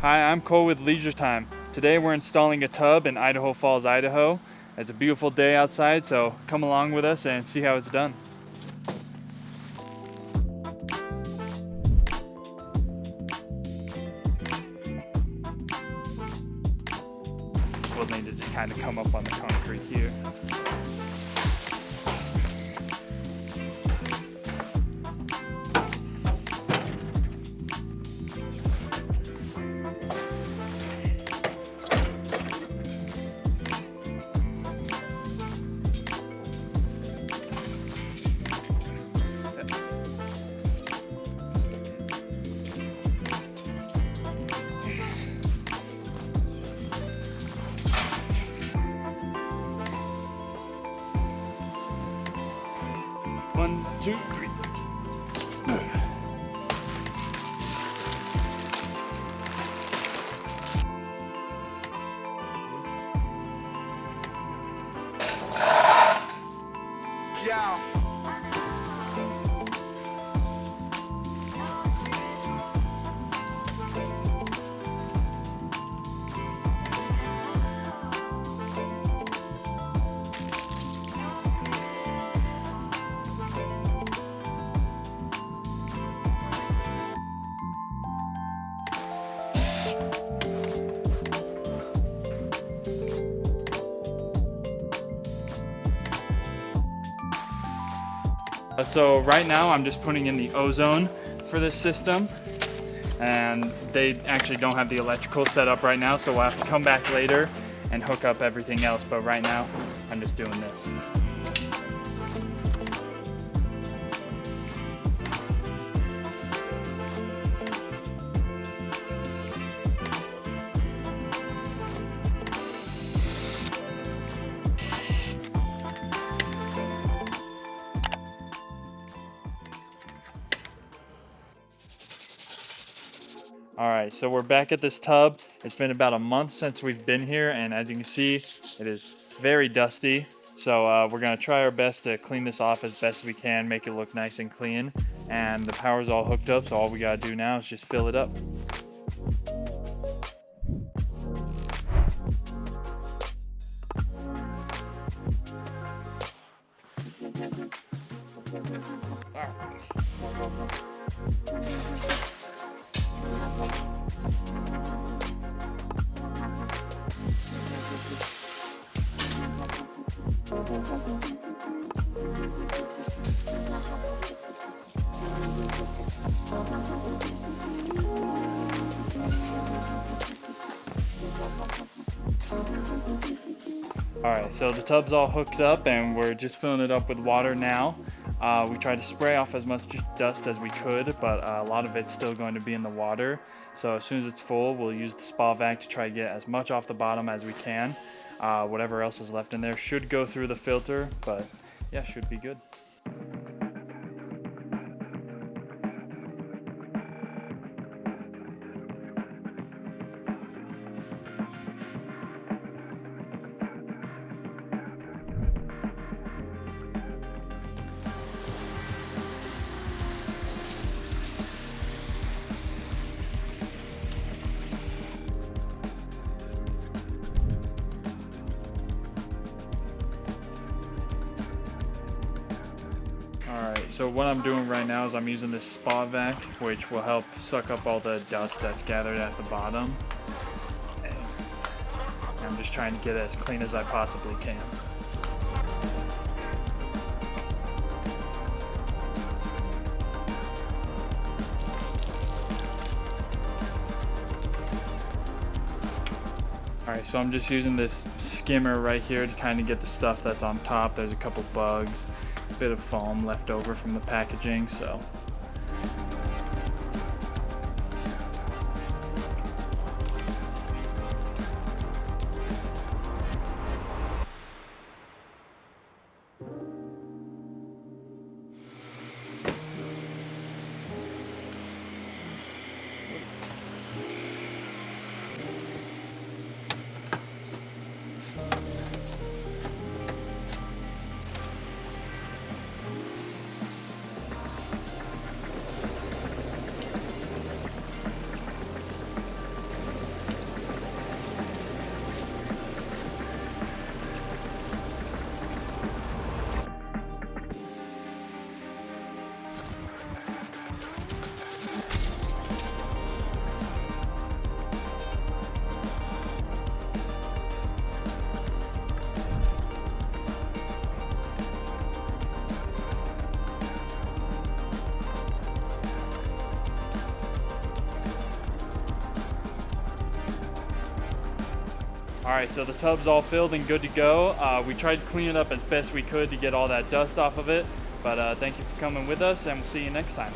Hi, I'm Cole with Leisure Time. Today we're installing a tub in Idaho Falls, Idaho. It's a beautiful day outside, so come along with us and see how it's done. We'll need to just kind of come up on the concrete here. One, two, three. Yeah. So right now I'm just putting in the ozone for this system, and they actually don't have the electrical set up right now, so we'll have to come back later and hook up everything else, but right now I'm just doing this. Alright, so we're back at this tub. It's been about a month since we've been here, and as you can see, it is very dusty. So we're going to try our best to clean this off as best we can, make it look nice and clean. And the power's all hooked up, so all we got to do now is just fill it up. Alright, so the tub's all hooked up and we're just filling it up with water now. We tried to spray off as much dust as we could, but a lot of it's still going to be in the water. So as soon as it's full, we'll use the spa vac to try to get as much off the bottom as we can. Whatever else is left in there should go through the filter, but yeah, should be good. Alright, so what I'm doing right now is I'm using this spa vac, which will help suck up all the dust that's gathered at the bottom. And I'm just trying to get it as clean as I possibly can. Alright, so I'm just using this skimmer right here to kind of get the stuff that's on top. There's a couple bugs, a bit of foam left over from the packaging, so. All right, so the tub's all filled and good to go. We tried to clean it up as best we could to get all that dust off of it, but thank you for coming with us, and we'll see you next time.